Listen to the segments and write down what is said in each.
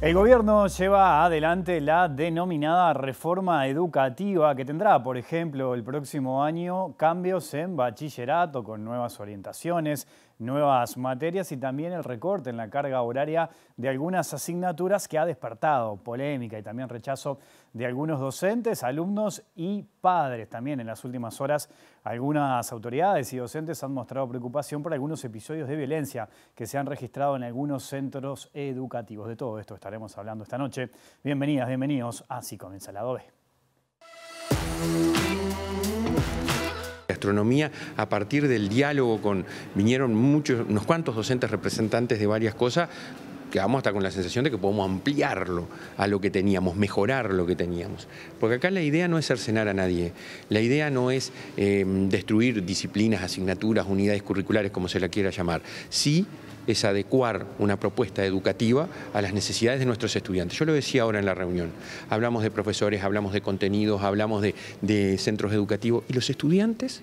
El gobierno lleva adelante la denominada reforma educativa que tendrá, por ejemplo, el próximo año cambios en bachillerato con nuevas orientaciones, nuevas materias y también el recorte en la carga horaria de algunas asignaturas que ha despertado polémica y también rechazo de algunos docentes, alumnos y padres. También en las últimas horas algunas autoridades y docentes han mostrado preocupación por algunos episodios de violencia que se han registrado en algunos centros educativos. De todo esto estaremos hablando esta noche. Bienvenidas, bienvenidos. Así comienza el lado B. Gastronomía, a partir del diálogo vinieron unos cuantos docentes representantes de varias cosas, quedamos hasta con la sensación de que podemos ampliarlo a lo que teníamos, mejorar lo que teníamos. Porque acá la idea no es cercenar a nadie, la idea no es destruir disciplinas, asignaturas, unidades curriculares, como se la quiera llamar. Sí es adecuar una propuesta educativa a las necesidades de nuestros estudiantes. Yo lo decía ahora en la reunión, hablamos de profesores, hablamos de contenidos, hablamos de centros educativos, y los estudiantes.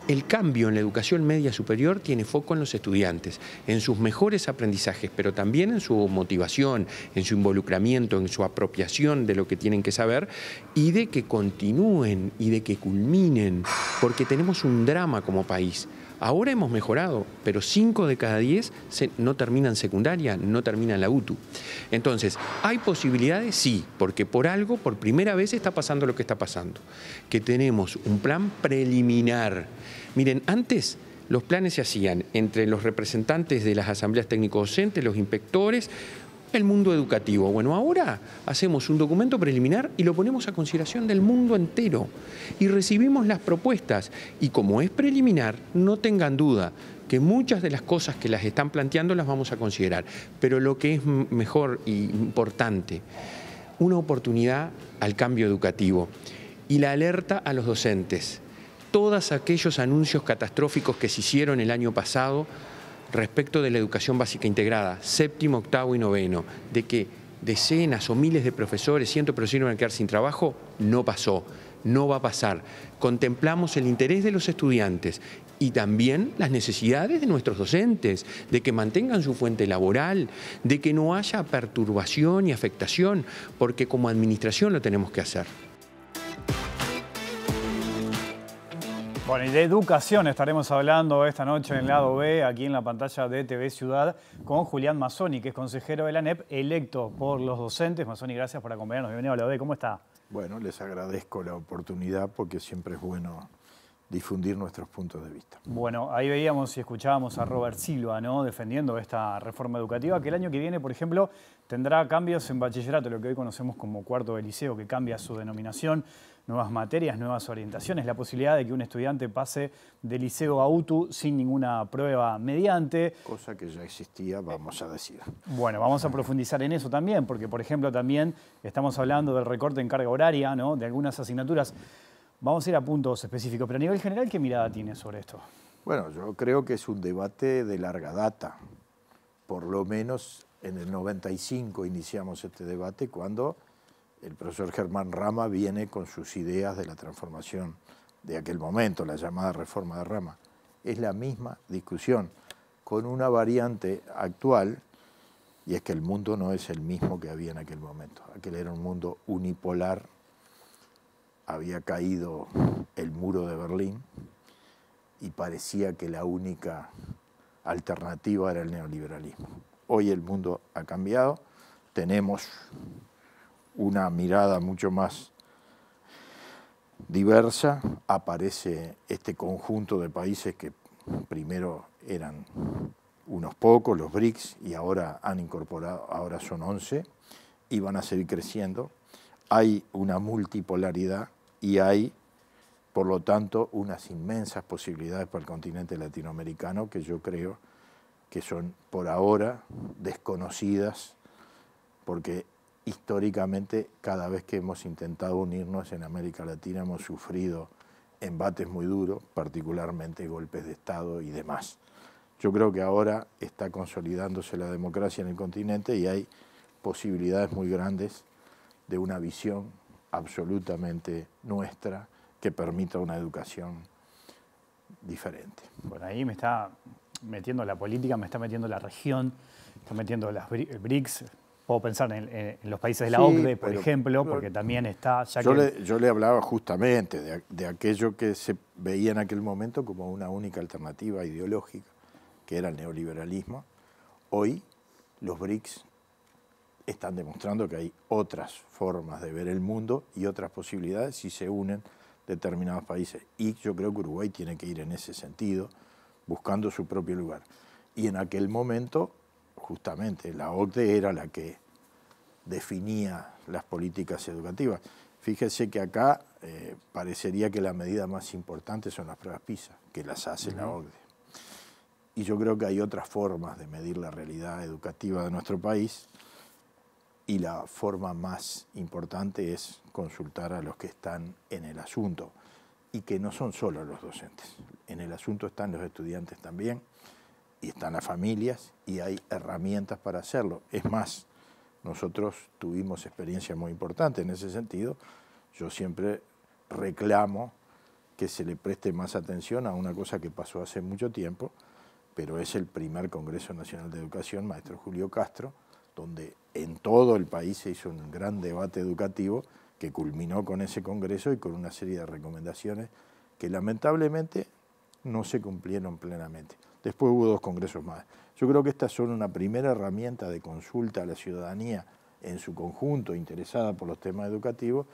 El cambio en la educación media superior tiene foco en los estudiantes, en sus mejores aprendizajes, pero también en su motivación, en su involucramiento, en su apropiación de lo que tienen que saber y de que continúen y de que culminen, porque tenemos un drama como país. Ahora hemos mejorado, pero 5 de cada 10 no terminan secundaria, no terminan la UTU. Entonces, ¿hay posibilidades? Sí, porque por algo, por primera vez está pasando lo que está pasando, que tenemos un plan preliminar. Miren, antes los planes se hacían entre los representantes de las asambleas técnico-docentes, los inspectores, el mundo educativo. Bueno, ahora hacemos un documento preliminar y lo ponemos a consideración del mundo entero y recibimos las propuestas. Y como es preliminar, no tengan duda que muchas de las cosas que las están planteando las vamos a considerar. Pero lo que es mejor e importante, una oportunidad al cambio educativo y la alerta a los docentes. Todos aquellos anuncios catastróficos que se hicieron el año pasado respecto de la educación básica integrada, séptimo, octavo y noveno, de que decenas o miles de profesores, cientos de profesores van a quedar sin trabajo, no pasó, no va a pasar. Contemplamos el interés de los estudiantes y también las necesidades de nuestros docentes, de que mantengan su fuente laboral, de que no haya perturbación y afectación, porque como administración lo tenemos que hacer. Bueno, y de educación estaremos hablando esta noche en el lado B, aquí en la pantalla de TV Ciudad, con Julián Mazzoni, que es consejero de la ANEP, electo por los docentes. Mazzoni, gracias por acompañarnos. Bienvenido a lado B. ¿Cómo está? Bueno, les agradezco la oportunidad porque siempre es bueno difundir nuestros puntos de vista. Bueno, ahí veíamos y escuchábamos a Robert Silva, ¿no?, defendiendo esta reforma educativa, que el año que viene, por ejemplo, tendrá cambios en bachillerato, lo que hoy conocemos como cuarto de liceo, que cambia su denominación, nuevas materias, nuevas orientaciones, la posibilidad de que un estudiante pase de liceo a UTU sin ninguna prueba mediante. Cosa que ya existía, vamos a decir. Bueno, vamos a profundizar en eso también, porque, por ejemplo, también estamos hablando del recorte en carga horaria, ¿no?, de algunas asignaturas. Vamos a ir a puntos específicos, pero a nivel general, ¿qué mirada tiene sobre esto? Bueno, yo creo que es un debate de larga data. Por lo menos en el 95 iniciamos este debate cuando el profesor Germán Rama viene con sus ideas de la transformación de aquel momento, la llamada reforma de Rama. Es la misma discusión, con una variante actual, y es que el mundo no es el mismo que había en aquel momento. Aquel era un mundo unipolar. Había caído el muro de Berlín y parecía que la única alternativa era el neoliberalismo. Hoy el mundo ha cambiado, tenemos una mirada mucho más diversa, aparece este conjunto de países que primero eran unos pocos, los BRICS, y ahora han incorporado, ahora son 11 y van a seguir creciendo. Hay una multipolaridad y hay, por lo tanto, unas inmensas posibilidades para el continente latinoamericano que yo creo que son por ahora desconocidas, porque históricamente cada vez que hemos intentado unirnos en América Latina hemos sufrido embates muy duros, particularmente golpes de Estado y demás. Yo creo que ahora está consolidándose la democracia en el continente y hay posibilidades muy grandes de una visión absolutamente nuestra que permita una educación diferente. Bueno, ahí me está metiendo la política, me está metiendo la región, está metiendo las BRICS, Puedo pensar en los países de la OCDE, por ejemplo, porque también está... Yo le hablaba justamente de aquello que se veía en aquel momento como una única alternativa ideológica, que era el neoliberalismo. Hoy los BRICS están demostrando que hay otras formas de ver el mundo y otras posibilidades si se unen determinados países. Y yo creo que Uruguay tiene que ir en ese sentido, buscando su propio lugar. Y en aquel momento, justamente, la OCDE era la que definía las políticas educativas. Fíjese que acá parecería que la medida más importante son las pruebas PISA, que las hace la OCDE. Y yo creo que hay otras formas de medir la realidad educativa de nuestro país, y la forma más importante es consultar a los que están en el asunto, y que no son solo los docentes. En el asunto están los estudiantes también, y están las familias, y hay herramientas para hacerlo. Es más, nosotros tuvimos experiencias muy importantes en ese sentido. Yo siempre reclamo que se le preste más atención a una cosa que pasó hace mucho tiempo, pero es el primer Congreso Nacional de Educación, maestro Julio Castro, donde en todo el país se hizo un gran debate educativo que culminó con ese congreso y con una serie de recomendaciones que lamentablemente no se cumplieron plenamente. Después hubo 2 congresos más. Yo creo que estas son una primera herramienta de consulta a la ciudadanía en su conjunto interesada por los temas educativos,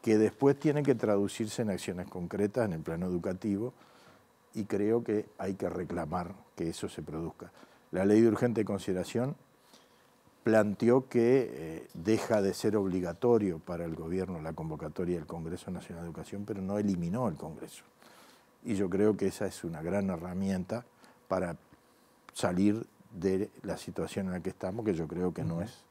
que después tienen que traducirse en acciones concretas en el plano educativo, y creo que hay que reclamar que eso se produzca. La ley de urgente consideración planteó que deja de ser obligatorio para el gobierno la convocatoria del Congreso Nacional de Educación, pero no eliminó el Congreso. Y yo creo que esa es una gran herramienta para salir de la situación en la que estamos, que yo creo que no es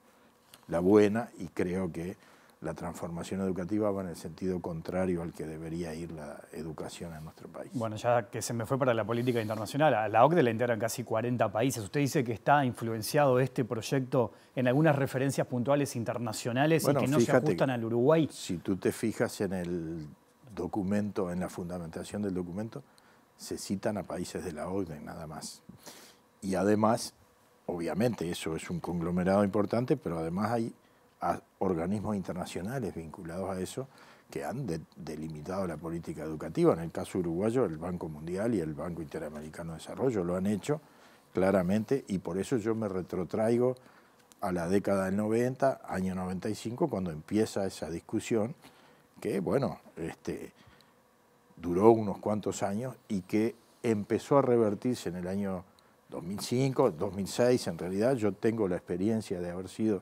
la buena, y creo que la transformación educativa va en el sentido contrario al que debería ir la educación en nuestro país. Bueno, ya que se me fue para la política internacional, a la OCDE la integran casi 40 países. ¿Usted dice que está influenciado este proyecto en algunas referencias puntuales internacionales y que no se ajustan al Uruguay? Si tú te fijas en el documento, en la fundamentación del documento, se citan a países de la OCDE nada más. Y además, obviamente eso es un conglomerado importante, pero además hay organismos internacionales vinculados a eso que han delimitado la política educativa. En el caso uruguayo, el Banco Mundial y el Banco Interamericano de Desarrollo lo han hecho claramente, y por eso yo me retrotraigo a la década del 90, año 95, cuando empieza esa discusión que, bueno, duró unos cuantos años y que empezó a revertirse en el año 2005, 2006. En realidad yo tengo la experiencia de haber sido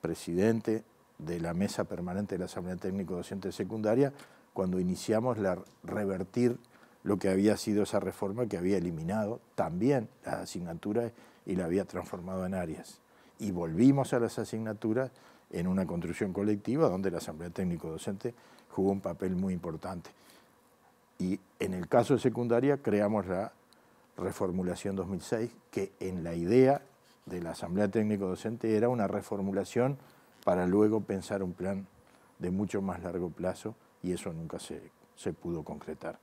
presidente de la Mesa Permanente de la Asamblea Técnico Docente Secundaria cuando iniciamos revertir lo que había sido esa reforma, que había eliminado también las asignaturas y la había transformado en áreas. Y volvimos a las asignaturas en una construcción colectiva donde la Asamblea Técnico Docente jugó un papel muy importante. Y en el caso de secundaria creamos la reformulación 2006, que en la idea de la Asamblea Técnico Docente era una reformulación para luego pensar un plan de mucho más largo plazo, y eso nunca se pudo concretar.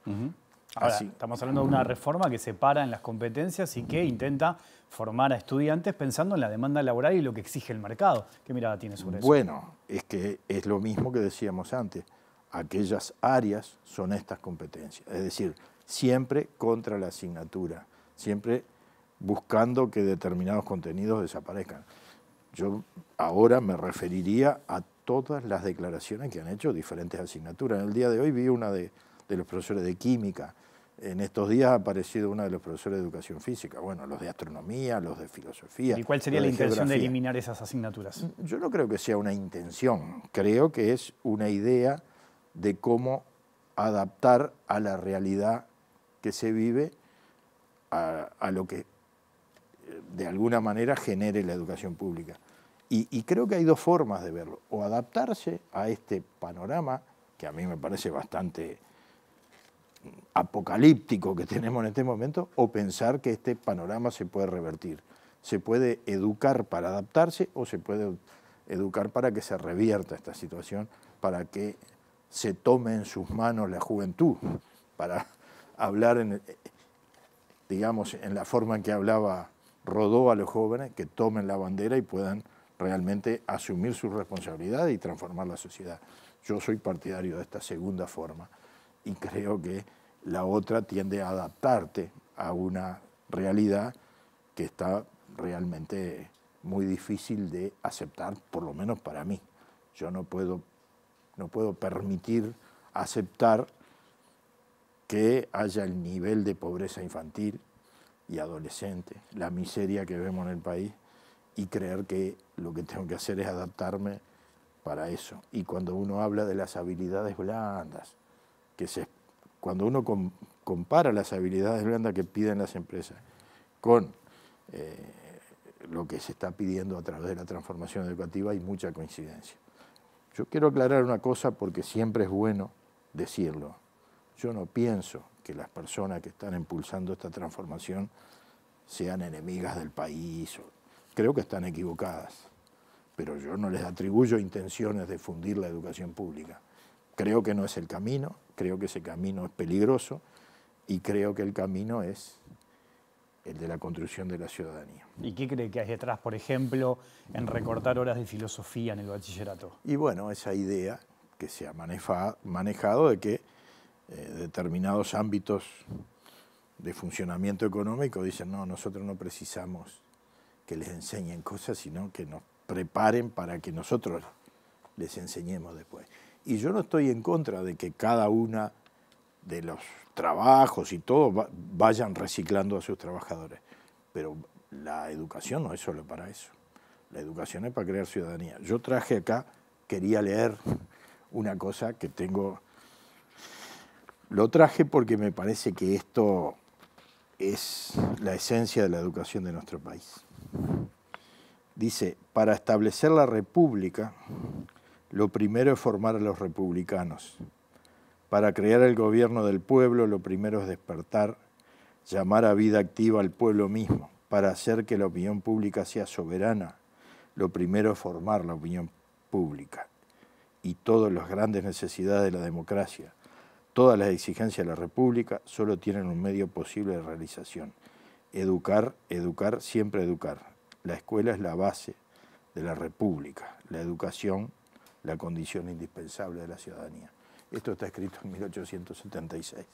Ahora, estamos hablando de una reforma que separa en las competencias y que intenta formar a estudiantes pensando en la demanda laboral y lo que exige el mercado. ¿Qué mirada tiene sobre eso? Bueno, es que es lo mismo que decíamos antes. Aquellas áreas son estas competencias. Es decir, siempre contra la asignatura, siempre buscando que determinados contenidos desaparezcan. Yo ahora me referiría a todas las declaraciones que han hecho diferentes asignaturas. En el día de hoy vi una de los profesores de química. En estos días ha aparecido una de los profesores de educación física. Bueno, los de astronomía, los de filosofía. ¿Y cuál sería la intención de eliminar esas asignaturas? Yo no creo que sea una intención. Creo que es una idea de cómo adaptar a la realidad que se vive a lo que de alguna manera genere la educación pública. Y creo que hay 2 formas de verlo: o adaptarse a este panorama, que a mí me parece bastante apocalíptico que tenemos en este momento, o pensar que este panorama se puede revertir. Se puede educar para adaptarse, o se puede educar para que se revierta esta situación, para que se tome en sus manos la juventud, para hablar digamos, en la forma en que hablaba Rodó a los jóvenes, que tomen la bandera y puedan realmente asumir su responsabilidad y transformar la sociedad. Yo soy partidario de esta segunda forma y creo que la otra tiende a adaptarte a una realidad que está realmente muy difícil de aceptar, por lo menos para mí. Yo no puedo permitir aceptar que haya el nivel de pobreza infantil y adolescente, la miseria que vemos en el país, y creer que lo que tengo que hacer es adaptarme para eso. Y cuando uno habla de las habilidades blandas, cuando uno compara las habilidades blandas que piden las empresas con lo que se está pidiendo a través de la transformación educativa, hay mucha coincidencia. Yo quiero aclarar una cosa porque siempre es bueno decirlo. Yo no pienso que las personas que están impulsando esta transformación sean enemigas del país. Creo que están equivocadas, pero yo no les atribuyo intenciones de fundir la educación pública. Creo que no es el camino, creo que ese camino es peligroso y creo que el camino es el de la construcción de la ciudadanía. ¿Y qué cree que hay detrás, por ejemplo, en recortar horas de filosofía en el bachillerato? Y bueno, esa idea que se ha manejado de que determinados ámbitos de funcionamiento económico dicen, no, nosotros no precisamos que les enseñen cosas, sino que nos preparen para que nosotros les enseñemos después. Y yo no estoy en contra de que cada una de los trabajos y todo vayan reciclando a sus trabajadores, pero la educación no es solo para eso. La educación es para crear ciudadanía. Yo traje acá, quería leer una cosa que tengo. Lo traje porque me parece que esto es la esencia de la educación de nuestro país. Dice, para establecer la república, lo primero es formar a los republicanos. Para crear el gobierno del pueblo, lo primero es despertar, llamar a vida activa al pueblo mismo. Para hacer que la opinión pública sea soberana, lo primero es formar la opinión pública. Y todas las grandes necesidades de la democracia, todas las exigencias de la república, solo tienen un medio posible de realización. Educar, educar, siempre educar. La escuela es la base de la república. La educación, la condición indispensable de la ciudadanía. Esto está escrito en 1876.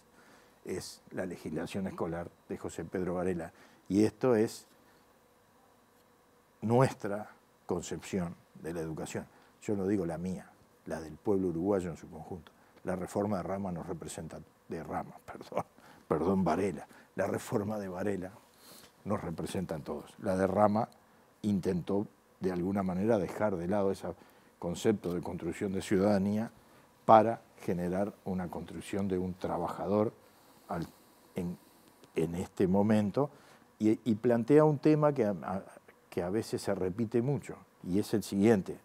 Es la legislación escolar de José Pedro Varela. Y esto es nuestra concepción de la educación. Yo no digo la mía, la del pueblo uruguayo en su conjunto. La reforma de Rama nos representa, Varela. La reforma de Varela nos representa a todos. La de Rama intentó de alguna manera dejar de lado ese concepto de construcción de ciudadanía para generar una construcción de un trabajador en este momento y plantea un tema que a veces se repite mucho y es el siguiente.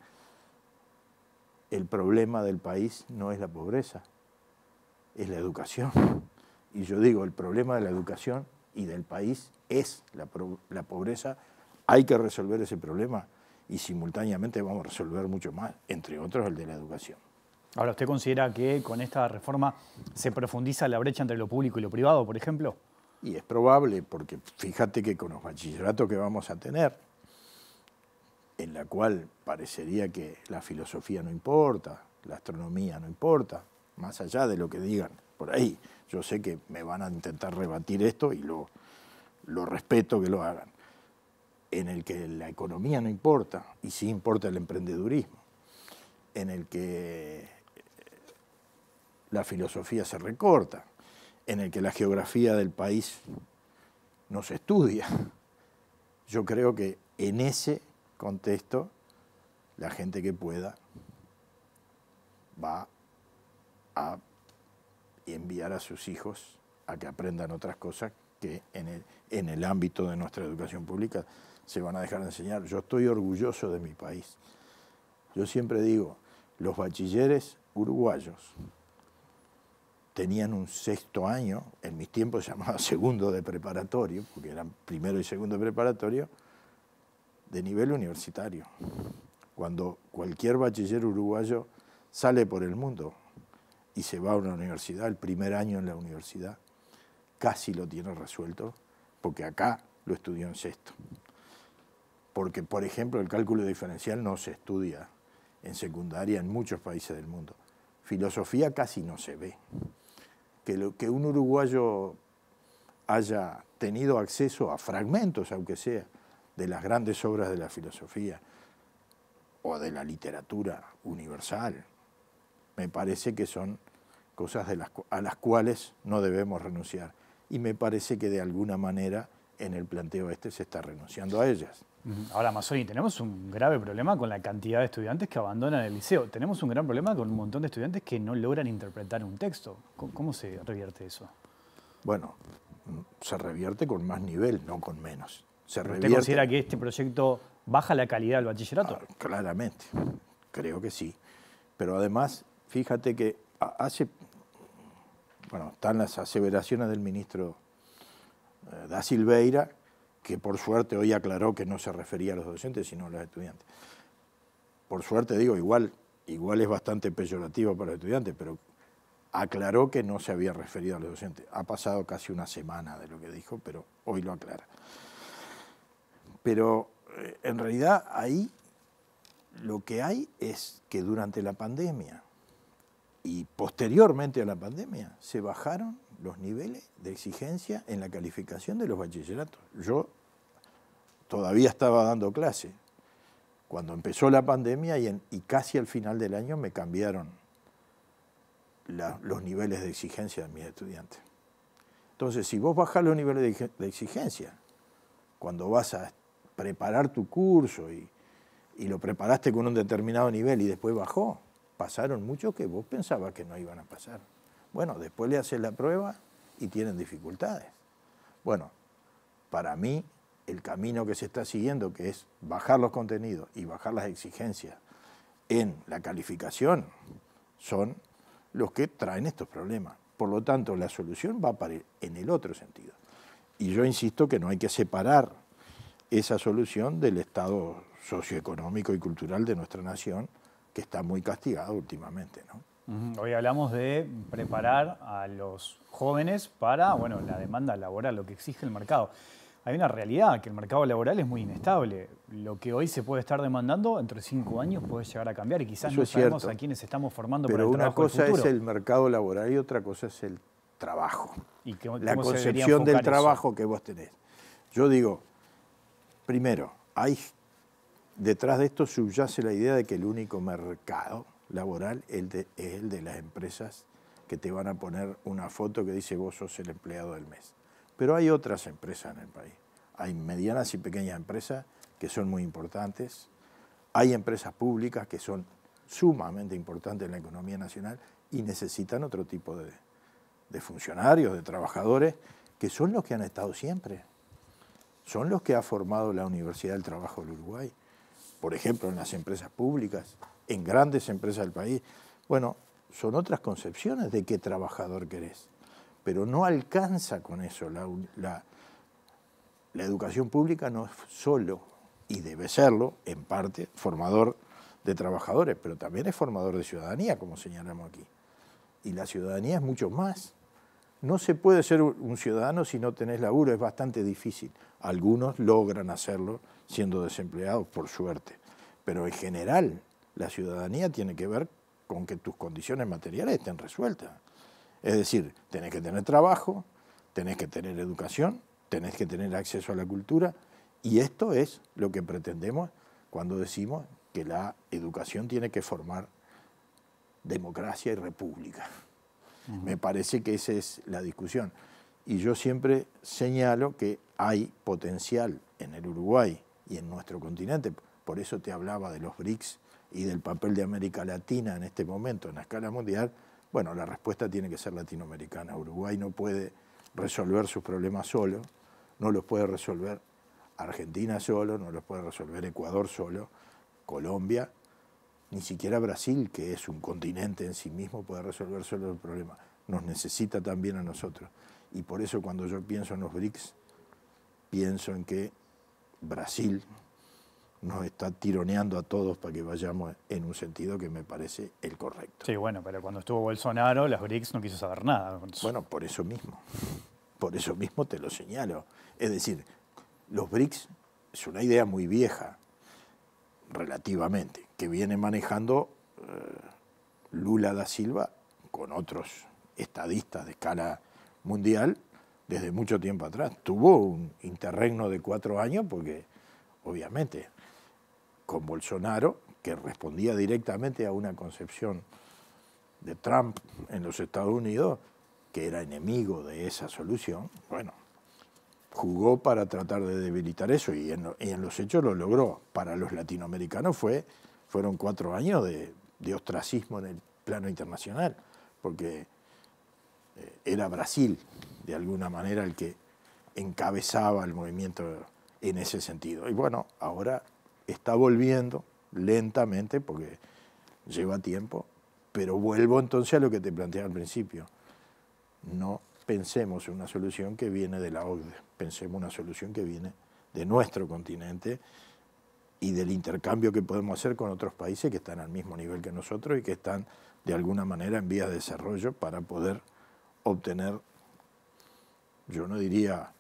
El problema del país no es la pobreza, es la educación. Y yo digo, el problema de la educación y del país es la pobreza. Hay que resolver ese problema y simultáneamente vamos a resolver mucho más, entre otros el de la educación. Ahora, ¿usted considera que con esta reforma se profundiza la brecha entre lo público y lo privado, por ejemplo? Y es probable, porque fíjate que con los bachilleratos que vamos a tener, en la cual parecería que la filosofía no importa, la astronomía no importa, más allá de lo que digan por ahí. Yo sé que me van a intentar rebatir esto y lo respeto que lo hagan. En el que la economía no importa, y sí importa el emprendedurismo, en el que la filosofía se recorta, en el que la geografía del país no se estudia. Yo creo que en ese contexto la gente que pueda va a enviar a sus hijos a que aprendan otras cosas que en el ámbito de nuestra educación pública se van a dejar de enseñar. Yo estoy orgulloso de mi país. Yo siempre digo, los bachilleres uruguayos tenían un sexto año, en mis tiempos se llamaba segundo de preparatorio, porque eran primero y segundo de preparatorio, de nivel universitario. Cuando cualquier bachiller uruguayo sale por el mundo y se va a una universidad, el primer año en la universidad, casi lo tiene resuelto, porque acá lo estudió en sexto. Porque, por ejemplo, el cálculo diferencial no se estudia en secundaria en muchos países del mundo. Filosofía casi no se ve. Que un uruguayo haya tenido acceso a fragmentos, aunque sea, de las grandes obras de la filosofía o de la literatura universal, me parece que son cosas a las cuales no debemos renunciar. Y me parece que de alguna manera en el planteo se está renunciando a ellas. Ahora, Mazzoni, tenemos un grave problema con la cantidad de estudiantes que abandonan el liceo. Tenemos un gran problema con un montón de estudiantes que no logran interpretar un texto. ¿Cómo se revierte eso? Bueno, se revierte con más nivel, no con menos. ¿Usted considera que este proyecto baja la calidad del bachillerato? Claramente, creo que sí. Pero además, fíjate que están las aseveraciones del ministro Da Silveira, que por suerte hoy aclaró que no se refería a los docentes, sino a los estudiantes. Por suerte digo, igual es bastante peyorativo para los estudiantes, pero aclaró que no se había referido a los docentes. Ha pasado casi una semana de lo que dijo, pero hoy lo aclara. Pero en realidad ahí lo que hay es que durante la pandemia y posteriormente a la pandemia se bajaron los niveles de exigencia en la calificación de los bachilleratos. Yo todavía estaba dando clase cuando empezó la pandemia y casi al final del año me cambiaron los niveles de exigencia de mis estudiantes. Entonces, si vos bajás los niveles de exigencia, cuando vas a preparar tu curso y lo preparaste con un determinado nivel y después bajó, pasaron muchos que vos pensabas que no iban a pasar. Bueno, después le haces la prueba y tienen dificultades. Bueno, para mí, el camino que se está siguiendo, que es bajar los contenidos y bajar las exigencias en la calificación, son los que traen estos problemas. Por lo tanto, la solución va para en el otro sentido. Y yo insisto que no hay que separar esa solución del estado socioeconómico y cultural de nuestra nación, que está muy castigado últimamente, ¿no? Hoy hablamos de preparar a los jóvenes para la demanda laboral, lo que exige el mercado. Hay una realidad, que el mercado laboral es muy inestable. Lo que hoy se puede estar demandando, entre 5 años puede llegar a cambiar y quizás no sabemos a quiénes estamos formando para el trabajo del futuro. Pero una cosa es el mercado laboral y otra cosa es el trabajo. ¿Y la concepción del trabajo que vos tenés. Yo digo, primero, detrás de esto subyace la idea de que el único mercado laboral es el de las empresas que te van a poner una foto que dice vos sos el empleado del mes. Pero hay otras empresas en el país. Hay medianas y pequeñas empresas que son muy importantes. Hay empresas públicas que son sumamente importantes en la economía nacional y necesitan otro tipo de funcionarios, de trabajadores, que son los que han estado siempre. Son los que ha formado la Universidad del Trabajo del Uruguay. Por ejemplo, en las empresas públicas, en grandes empresas del país. Bueno, son otras concepciones de qué trabajador querés. Pero no alcanza con eso. La educación pública no es solo, y debe serlo, en parte, formador de trabajadores, pero también es formador de ciudadanía, como señalamos aquí. Y la ciudadanía es mucho más. No se puede ser un ciudadano si no tenés laburo, es bastante difícil. Algunos logran hacerlo siendo desempleados, por suerte. Pero en general, la ciudadanía tiene que ver con que tus condiciones materiales estén resueltas. Es decir, tenés que tener trabajo, tenés que tener educación, tenés que tener acceso a la cultura, y esto es lo que pretendemos cuando decimos que la educación tiene que formar democracia y república. Me parece que esa es la discusión. Y yo siempre señalo que hay potencial en el Uruguay y en nuestro continente, por eso te hablaba de los BRICS y del papel de América Latina en este momento en la escala mundial. Bueno, la respuesta tiene que ser latinoamericana. Uruguay no puede resolver sus problemas solo, no los puede resolver Argentina solo, no los puede resolver Ecuador solo, Colombia, ni siquiera Brasil, que es un continente en sí mismo, puede resolver solo el problema. Nos necesita también a nosotros. Y por eso cuando yo pienso en los BRICS, pienso en que Brasil nos está tironeando a todos para que vayamos en un sentido que me parece el correcto. Sí, bueno, pero cuando estuvo Bolsonaro, las BRICS no quiso saber nada. Bueno, por eso mismo te lo señalo. Es decir, los BRICS es una idea muy vieja, relativamente, que viene manejando Lula da Silva con otros estadistas de escala mundial desde mucho tiempo atrás. Tuvo un interregno de 4 años porque, obviamente, con Bolsonaro, que respondía directamente a una concepción de Trump en los Estados Unidos, que era enemigo de esa solución, bueno, jugó para tratar de debilitar eso y en los hechos lo logró. Para los latinoamericanos fueron 4 años de ostracismo en el plano internacional, porque era Brasil, de alguna manera, el que encabezaba el movimiento en ese sentido. Y bueno, ahora está volviendo lentamente, porque lleva tiempo, pero vuelvo entonces a lo que te planteaba al principio. No pensemos en una solución que viene de la OCDE, pensemos en una solución que viene de nuestro continente y del intercambio que podemos hacer con otros países que están al mismo nivel que nosotros y que están de alguna manera en vías de desarrollo para poder obtener, yo no diría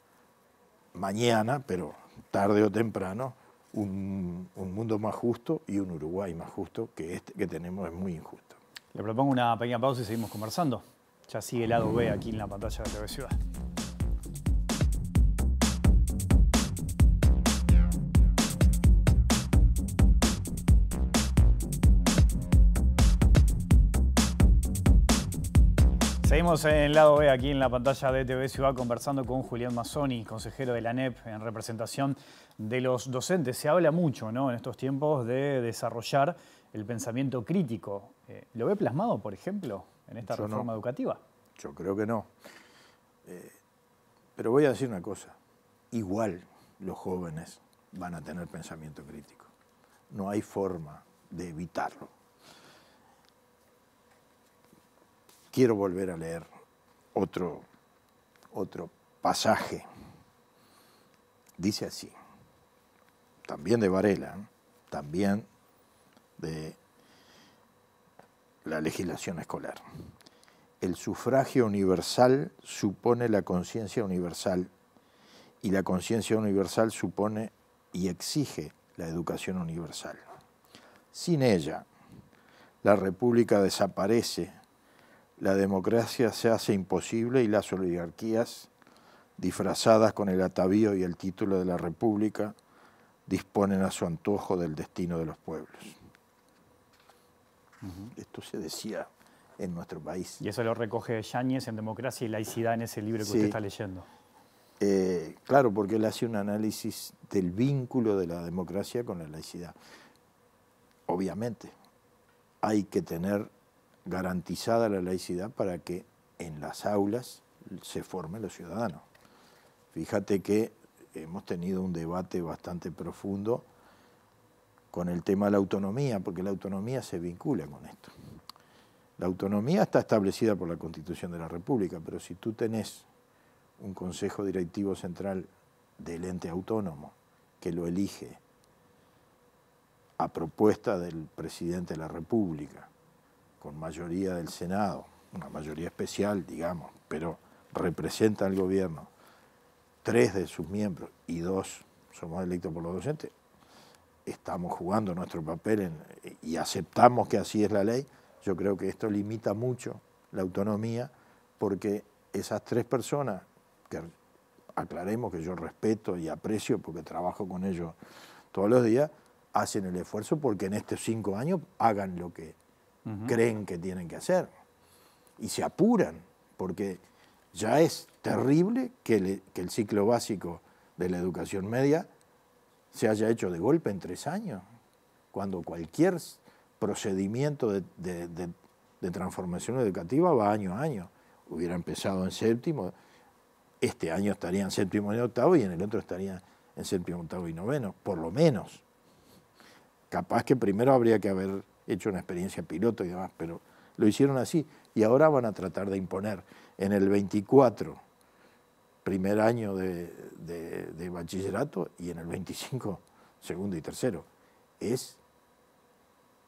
mañana, pero tarde o temprano, un mundo más justo y un Uruguay más justo, que este que tenemos es muy injusto. Le propongo una pequeña pausa y seguimos conversando. Ya sigue el lado B aquí en la pantalla de TV Ciudad. Seguimos en el lado B aquí en la pantalla de TV Ciudad conversando con Julián Mazzoni, consejero de la ANEP, en representación de los docentes. Se habla mucho, ¿no?, en estos tiempos de desarrollar el pensamiento crítico. ¿Lo ve plasmado, por ejemplo, en esta reforma educativa? Yo creo que no. Pero voy a decir una cosa. Igual los jóvenes van a tener pensamiento crítico. No hay forma de evitarlo. Quiero volver a leer otro pasaje. Dice así, también de Varela, también de la legislación escolar. El sufragio universal supone la conciencia universal y la conciencia universal supone y exige la educación universal. Sin ella, la república desaparece, la democracia se hace imposible y las oligarquías, disfrazadas con el atavío y el título de la república, disponen a su antojo del destino de los pueblos. Esto se decía en nuestro país. Y eso lo recoge Yáñez en Democracia y Laicidad en ese libro que usted está leyendo. Claro, porque él hace un análisis del vínculo de la democracia con la laicidad. Obviamente, hay que tener garantizada la laicidad para que en las aulas se formen los ciudadanos. Fíjate que hemos tenido un debate bastante profundo con el tema de la autonomía, porque la autonomía se vincula con esto. La autonomía está establecida por la Constitución de la República, pero si tú tenés un Consejo Directivo Central del ente autónomo que lo elige a propuesta del Presidente de la República, con mayoría del Senado, una mayoría especial, digamos, pero representa al gobierno, 3 de sus miembros y 2 somos electos por los docentes, estamos jugando nuestro papel y aceptamos que así es la ley. Yo creo que esto limita mucho la autonomía porque esas 3 personas, que aclaremos que yo respeto y aprecio porque trabajo con ellos todos los días, hacen el esfuerzo porque en estos 5 años hagan lo que creen que tienen que hacer y se apuran porque ya es terrible que el ciclo básico de la educación media se haya hecho de golpe en 3 años, cuando cualquier procedimiento de transformación educativa va año a año. Hubiera empezado en 7º, este año estaría en 7º y 8º y en el otro estaría en 7º, 8º y 9º, por lo menos. Capaz que primero habría que haber hecho una experiencia piloto y demás, pero lo hicieron así y ahora van a tratar de imponer en el 24 primer año de bachillerato y en el 25 segundo y tercero. Es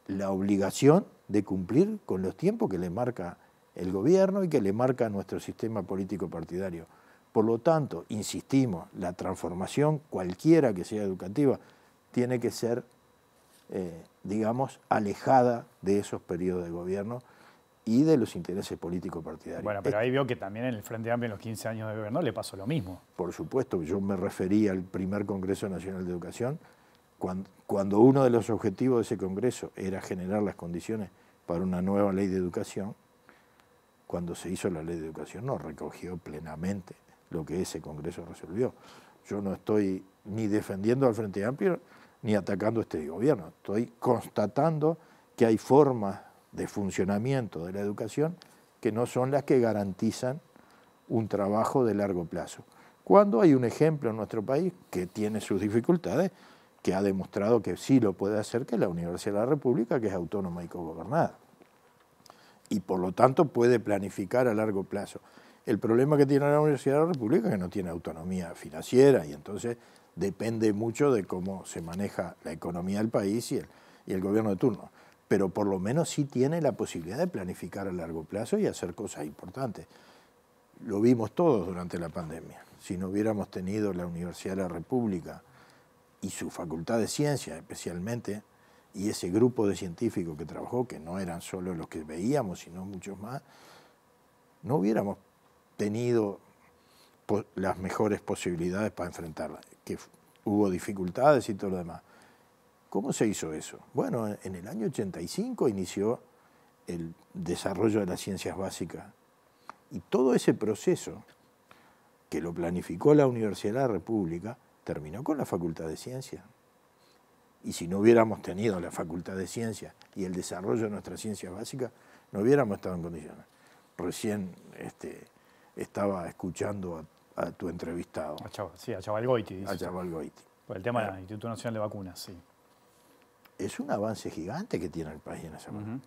la obligación de cumplir con los tiempos que le marca el gobierno y que le marca nuestro sistema político partidario. Por lo tanto, insistimos, la transformación, cualquiera que sea educativa, tiene que ser, digamos, alejada de esos periodos de gobierno y de los intereses políticos partidarios. Bueno, pero ahí veo que también en el Frente Amplio en los 15 años de gobierno le pasó lo mismo. Por supuesto, yo me referí al primer Congreso Nacional de Educación, cuando uno de los objetivos de ese Congreso era generar las condiciones para una nueva ley de educación. Cuando se hizo la ley de educación no recogió plenamente lo que ese Congreso resolvió. Yo no estoy ni defendiendo al Frente Amplio ni atacando a este gobierno, estoy constatando que hay formas de funcionamiento de la educación que no son las que garantizan un trabajo de largo plazo. Cuando hay un ejemplo en nuestro país que tiene sus dificultades, que ha demostrado que sí lo puede hacer, que es la Universidad de la República, que es autónoma y cogobernada. Y por lo tanto puede planificar a largo plazo. El problema que tiene la Universidad de la República es que no tiene autonomía financiera y entonces depende mucho de cómo se maneja la economía del país y el gobierno de turno. Pero por lo menos sí tiene la posibilidad de planificar a largo plazo y hacer cosas importantes. Lo vimos todos durante la pandemia. Si no hubiéramos tenido la Universidad de la República y su Facultad de Ciencias especialmente, y ese grupo de científicos que trabajó, que no eran solo los que veíamos, sino muchos más, no hubiéramos tenido las mejores posibilidades para enfrentarla, que hubo dificultades y todo lo demás. ¿Cómo se hizo eso? Bueno, en el año 85 inició el desarrollo de las ciencias básicas y todo ese proceso que lo planificó la Universidad de la República terminó con la Facultad de Ciencias. Y si no hubiéramos tenido la Facultad de Ciencias y el desarrollo de nuestras ciencias básicas, no hubiéramos estado en condiciones. Recién estaba escuchando a tu entrevistado. A Chavalgoiti. A Chavalgoiti. Por el tema del Instituto Nacional de Vacunas, sí. Es un avance gigante que tiene el país en esa materia.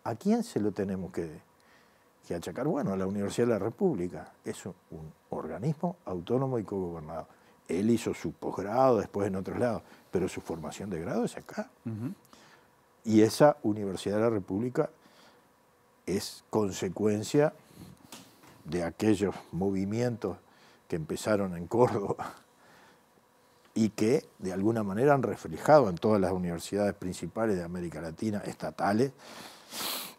¿A quién se lo tenemos que achacar? Bueno, a la Universidad de la República. Es un organismo autónomo y cogobernado. Él hizo su posgrado después en otros lados, pero su formación de grado es acá. Y esa Universidad de la República es consecuencia de aquellos movimientos que empezaron en Córdoba y que de alguna manera han reflejado en todas las universidades principales de América Latina, estatales,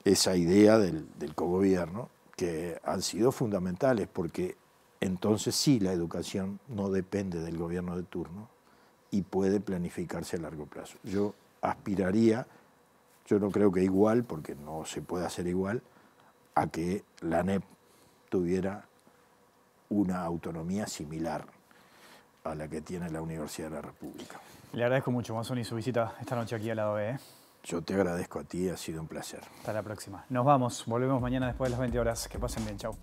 esa idea del cogobierno, que han sido fundamentales porque entonces sí la educación no depende del gobierno de turno y puede planificarse a largo plazo. Yo aspiraría, yo no creo que igual, porque no se puede hacer igual, a que la ANEP tuviera una autonomía similar a la que tiene la Universidad de la República. Le agradezco mucho, Mazzoni, su visita esta noche aquí al lado B. Yo te agradezco a ti, ha sido un placer. Hasta la próxima. Nos vamos, volvemos mañana después de las 20 horas. Que pasen bien, chau.